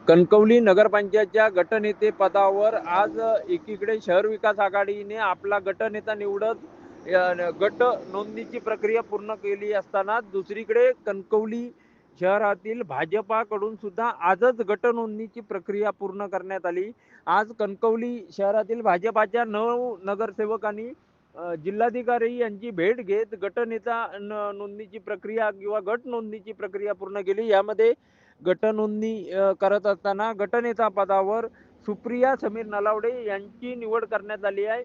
कणकवली नगरपंचायतच्या गटनेते पदावर आज एकीकडे शहर विकास आघाडीने आपला गटनेता निवडत गट नोंदणीची प्रक्रिया पूर्ण केली असताना दुसरीकडे कणकवली शहरातील भाजपाकडून सुद्धा आजच गट नोंदणीची प्रक्रिया पूर्ण करण्यात आली। आज कणकवली शहरातील भाजपाच्या 9 नगरसेवकांनी जिल्हाधिकारी यांची भेट घेत गटनेता नोंदणीची प्रक्रिया किंवा गट नोंदणीची प्रक्रिया पूर्ण केली। यामध्ये गट नोंदणी करत असताना गटनेता पदावर सुप्रिया समीर नलावडे यांची निवड करण्यात आली आहे।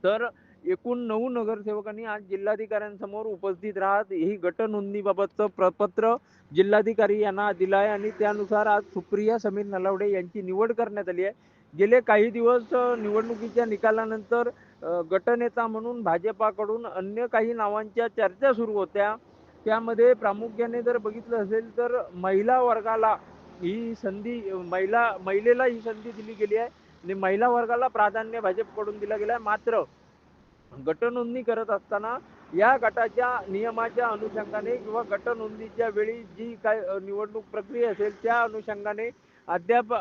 तर एकूण 9 नगरसेवकांनी आज जिल्हाधिकाऱ्यांसमोर उपस्थित राहत ही गट नोंदणीबाबतचं प्रपत्र जिल्हाधिकारी यांना दिलं आहे आणि त्यानुसार आज सुप्रिया समीर नलावडे यांची निवड करण्यात आली आहे। गेले काही दिवस निवडणुकीच्या निकालानंतर गटनेता म्हणून भाजपाकडून अन्य काही नावांच्या चर्चा सुरू होत्या। त्यामध्ये प्रामुख्याने जर बघितलं असेल तर महिला वर्गाला ही संधी महिलेला ही संधी दिली गेली आहे आणि महिला वर्गाला प्राधान्य भाजपकडून दिलं गेलं आहे। मात्र गट नोंदणी करत असताना या गटाच्या नियमाच्या अनुषंगाने किंवा गट नोंदणीच्या वेळी जी काय निवडणूक प्रक्रिया असेल त्या अनुषंगाने अद्याप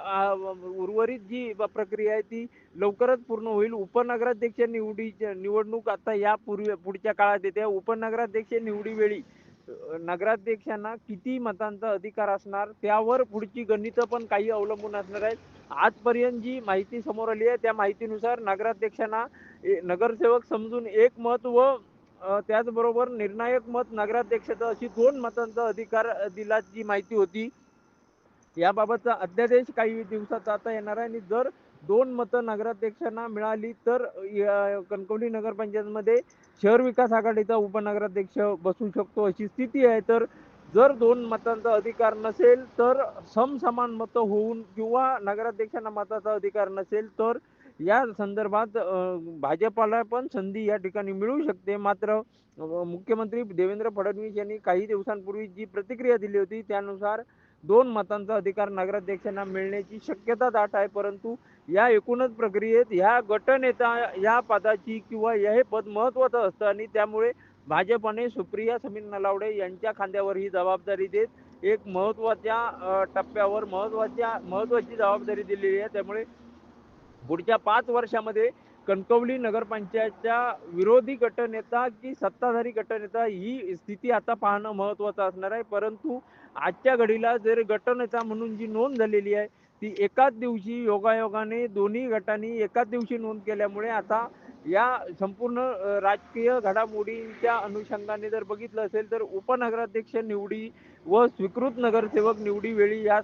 उर्वरित जी प्रक्रिया आहे ती लवकरच पूर्ण होईल। उपनगराध्यक्ष निवडणूक आता या पुढच्या काळात येते। उपनगराध्यक्ष निवडीवेळी नगराध्यक्षांना किती मतांचा अधिकार असणार त्यावर पुढची गणितं पण काही अवलंबून असणार आहेत। आजपर्यंत जी माहिती समोर आली आहे त्या माहितीनुसार नगराध्यक्षांना नगरसेवक समजून 1 मत व त्याचबरोबर निर्णायक मत नगराध्यक्षाचा अशी 2 मतांचा अधिकार दिल्याची माहिती होती। याबाबतचा अध्यादेश काही दिवसात आता येणार आहे आणि जर 2 मतं नगराध्यक्षांना मिळाली तर कणकवली नगरपंचायतमध्ये शहर विकास आघाडीचा उपनगराध्यक्ष बसू शकतो अशी स्थिती आहे। तर जर 2 मतांचा अधिकार नसेल तर समसमान मतं होऊन किंवा नगराध्यक्षांना मताचा अधिकार नसेल तर या संदर्भात भाजपाला पण संधी या ठिकाणी मिळू शकते। मात्र मुख्यमंत्री देवेंद्र फडणवीस यांनी काही दिवसांपूर्वी जी प्रतिक्रिया दिली होती त्यानुसार 2 मतांचा अधिकार नगराध्यक्षांना मिळण्याची शक्यता दाट आहे। परंतु या एकूणच प्रक्रियेत ह्या गटनेता या पदाची किंवा हे पद महत्त्वाचं असतं आणि त्यामुळे भाजपने सुप्रिया समीर नलावडे यांच्या खांद्यावर ही जबाबदारी देत एक महत्त्वाच्या टप्प्यावर महत्त्वाची जबाबदारी दिलेली आहे। त्यामुळे पुढच्या 5 वर्षामध्ये कणकवली नगरपंचायतच्या विरोधी गटनेता की सत्ताधारी गटनेता ही स्थिती आता पाहणं महत्त्वाचं असणार आहे। परंतु आजच्या घडीला जर गटनेता म्हणून जी नोंद झालेली आहे ती एकाच दिवशी योगायोगाने दोन्ही गटांनी एकाच दिवशी नोंद केल्यामुळे आता या संपूर्ण राजकीय घडामोडींच्या अनुषंगाने जर बघितलं असेल तर उपनगराध्यक्ष निवडी व स्वीकृत नगरसेवक निवडी वेळी या